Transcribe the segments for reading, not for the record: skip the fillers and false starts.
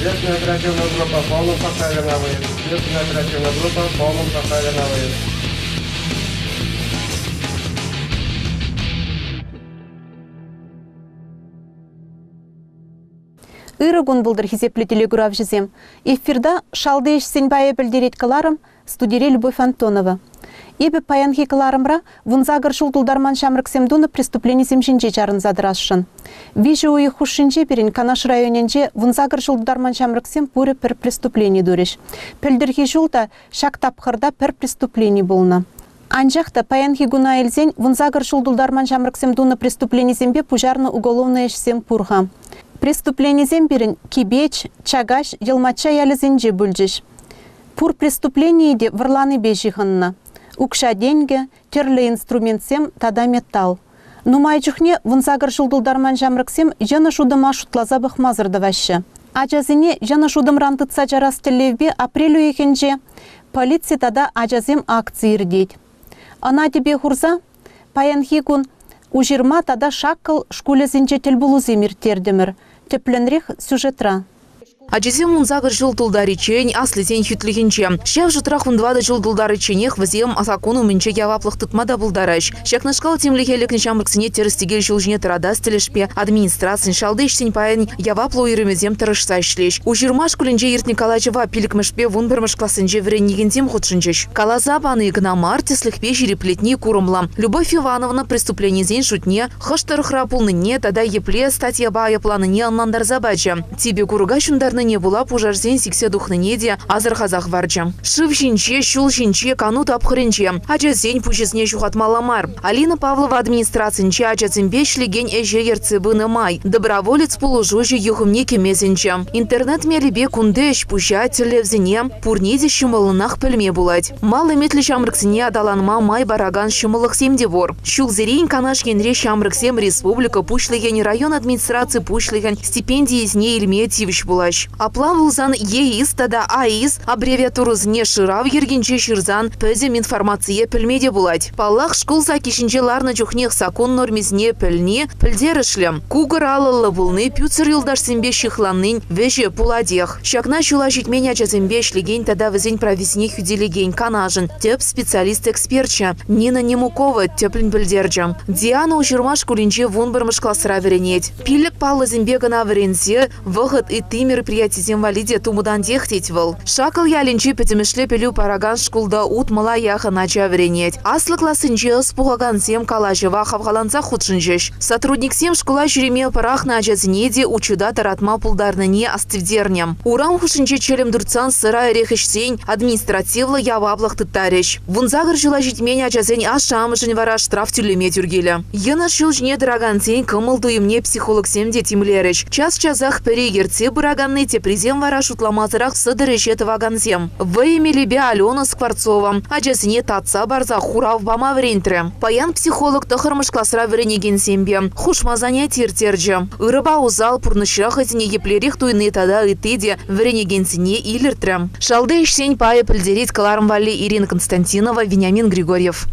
Следственная оперативная группа в полном составе на выезд. Следственная оперативная группа в полном составе на выезд. Ирыгун булдыр хизеплі телеграф жезем. Эфирда шалды ешсен бая білдерет каларым, студире Любовь Антонова. Ебі паянхи каларымра вунзагыр шулдулдарман шамрыксемдуны преступление земшінже жарын задырашшын. Вижу уи хушшинже берін Канаш районенже вунзагыр шулдулдарман шамрыксем пуры пір преступление дуреш. Пілдірхи жулда шак тапқырда пір преступление болна. Анжақта паянхи гуна елзен вунзагыр шулдулдарман шамрыксемдуны преступление зембе пужарны уголовны ешсем пурға. Преступление земберін кибеч, чагаш, елмача ялізенже бүлжеш. Пур преступление де врланы бежихынна. Укша деньги, терлі инструментсем тада металл. Нумай жүхне вунзагыр жылдулдарман жамрыксем жаны шудыма шутлаза бұқмазырды вашы. Ажазине жаны шудым рантыца жарастелевбе апрелю ехенже полиция тада ажазем акции ирдеть. Ана тебе хурза паянхикун ужирма тада шаккыл шкулезінже телбулуземир тердемір. Тепленрех сюжетра. Ажезем унзагыр жылдулдары чейн аслезен хүтлігінче. Шев жұтырақ ұндвады жылдулдары чейнех візем асакону мінче яваплық тұтмада бұлдараш. Шакнашқал темлігелікні шамрыксіне терістігел жылжіне тұрада стелешпе администрациян шалды іштен паян яваплы ойрымезем тұрышса ішлеш. Ужирмаш күлінже ерт Николаева пилікмішпе вун бірміш классынже віренегензем худшынчеш. Калаза баны гнамар теслікпе жиреплетни курымла. Любовь Ивановна преступление зен шутне, хыштыр храпулныне тада епле статья бая планыне анландар забача. Тебе куруга шундарны не была пужарзен сиксе духныне де азыр қазақ варча. Шыв жинче, шул жинче, кану тапхырынче. Ачазен пужесне шухатмаламар. Алина Павлова администрацинче ачазенбе шлеген эже ерцебыны май. Доброволец полужужи юхымне кемезінче. Интернет мелебе кундеш пужа телевзине пурнеде шумалынах пілме булать. Малы метлі шамрыксине адаланма май бараган шумалықсем девор. Шул зерейн канаш генре шамрыксем республика пушлеген район администрации пушлеген стипендии изне илме тивиш булаш. Аплан вулзан ЕИС тада АИС аббревиатурызне шырав ергенче шырзан пөзем информация пілмеде булать. Паллах школ закишінче ларны жүхнех закон нормизне пілне пілдерішлем. Кугыр алылы булны пюцер юлдаш сенбе шихланнын веже пуладех. Шакна шула житмен ачазенбе шлеген тада візен провизне хүделеген канажын. Теп специалист-экспертча Нина Немукова теплін пілдерча. Диана ужирмаш кулинче вон бірміш классыра веренет. Пилік палы зенбегана верензе вғыт и ты мероприятизем валиде тумудан дехтеть выл. Шакал ялинче петемешле пелю параган шкулда ут малаяха нача веренет. Аслы классынче спугаган сем калажева хавгаланца худшынчеш. Сотрудник сем школа жүреме парах на ажазинеде учуда таратма пулдарныне астывдернем. Урам хушынче челем дурцан сыра рехешсень административлы яваблах тыттареш. Вунзагыр жила житмен ажазень ашам жынвара штраф тюлеме тюргеле. Ена шилжне дыраган сень кымыл дуемне психолог семде тимлереш. Час-часах перегерце бураганны те призем вара шутламазырах сыдырышет ваганзем. Выемелебе Алена Скворцова. Ажасыне татса барза хурав бама врентре. Паян психолог тахырмыш классра веренеген сембе. Хушмазаня тиртерже. Ирыба узал пурнышах этине еплерих туйны тада итеде веренегенсине илертре. Шалды ишсень пая пілдерет каларым вали Ирина Константинова, Вениамин Григорьев.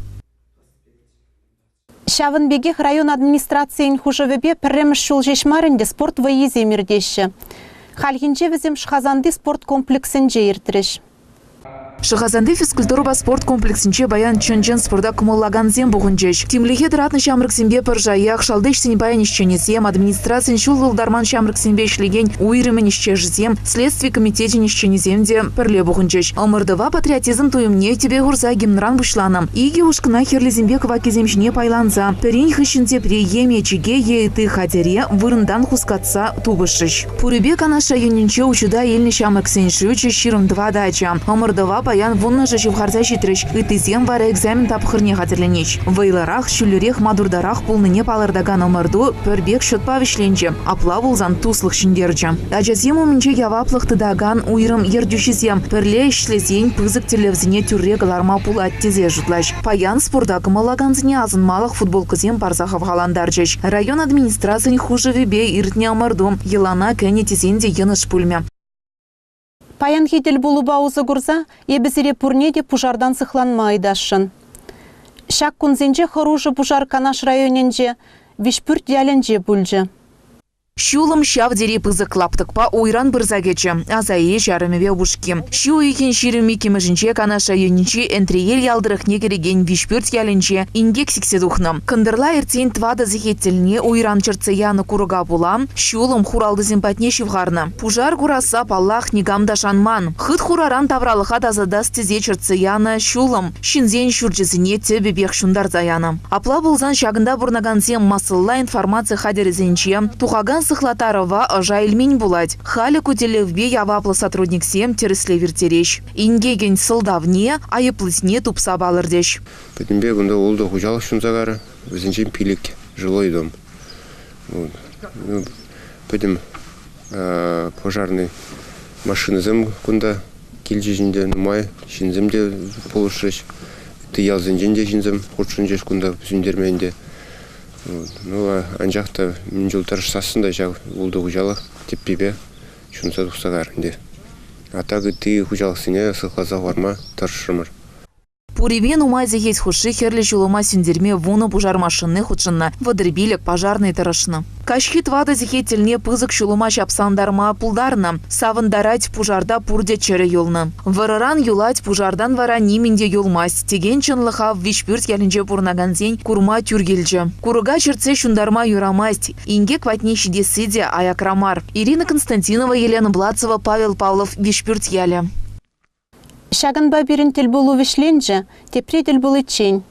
Шавынбегех район администрациян хужевебе пірреміш шул жешмарынде спорт выезе мердеші. Халхинче візем шхазанды спорт комплексінже ертіреш. Шахазанды физкультура спорт комплексінче баян чөнчен спорда кумыллаган зем бұғынчеш. Тимлихе дыратны шамрыксембе пыржаях, шалды іштен баян ишченесем, администрациян шул вылдарман шамрыксембе ішлеген уйрымен ишчежізем, следствий комитетен ишченеземде пірле бұғынчеш. Омырдыва патриотизм туйымне тебе ғурза гимнран бұшланым. Иге ушкына херлезембе кываке земшіне пайланса. Перен хышынте приеме чеге ейты хатере вырындан хускатса тубышыш. Пурыбе канаша юнинче учуда елні шамрыксенші учы ширым два дача. Омырдыва паян вунна же шевхарза шитрыш. Итызем вара экзамен тапхырне хатырленеч. Вайларах, шүлерех мадурдарах пулныне палырдаган омырду пөрбек шөтпа вишленче. Апла вулзан туслых шиндерче. Ажазем умінче яваплых тыдаган уйрым ердюшизем. Пірле ішлезен пызык телевзіне тюрре галарма пул аттезе жұтлаш. Паян спорда кымалаганзіне азынмалық футболкызем парзахав галандарчеш. Район администрациян хужевебе иртне омырду. Елана кәне тезенде еныш пульме. Паян хетел болу бауызы күрза, ебізіре пурнеде пужардан сықланма айдашын. Шак күнзенже хоружы пужар Канаш районенже, вишпүрт дәленже бүлжі. Шулым шав дере пызык лаптыкпа ойран бұрзагечі, азайы жарымеве ушки. Шу екен ширими кемежінче канаша юничи энтриел ялдырық негереген вишпюрт ялінче ингек сикседухны. Кындырла ертен твада зихеттеліне ойран чырцыяны курыга булам, шулым хуралды зимпатне шивгарны. Пужар кураса паллах негамда шанман. Хыт хураран тавралыха дазада стезе чырцыяны шулым, шинзен шурчызіне тебе бех шундар заяны. Апла булзан шагында бурнаганзем масылла информация хадерезенче, тухаган Сыхлатарова жайльмень булать. Халі күтелевбе яваплы сотрудниксем тересле вертереш. Ингеген сылдавне, айыплысне тупса балырдеш. Петімбе бұнда олды хужалық шунзагары, өзінчен пилік, жилой дом. Петім пожарный машинызым күнда келжежінде нумай, шинзімде полышыш. Тыялзынженде шинзім, құртшынжеш күнда бүзіндерменде. Анжақта мен жылтарыш сасында жау олды хужалық теппебе шунса тұқсағарынде. Атағы ты хужалық сіне сықлаза варма таршырмыр. Пуревен умайзе есть хуши херли жулыма синдерме вуны пужар машинны худшынна, водырбилек пожарный тарышны. Кашхит вада зихетельне пызык шулыма шапсандарма пулдарны, савындарать пужарда пурде чере юлны. Вараран юлать пужардан вара ниминде юлмась, теген чынлыха в вишпюрт ялінже пурнаганзень курма тюргелже. Курыга черце шундарма юрамасть, инге кватне шидесыде аякрамар. Ирина Константинова, Елена Блацова, Павел Павлов, вишпюрт яле. Шагынба бірін тіл болу вишленже, тепре тіл болу чень.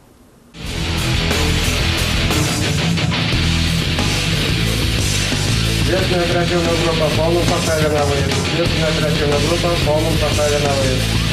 Верхняя оперативная группа полным поставлена выезд. Верхняя оперативная группа полным поставлена выезд.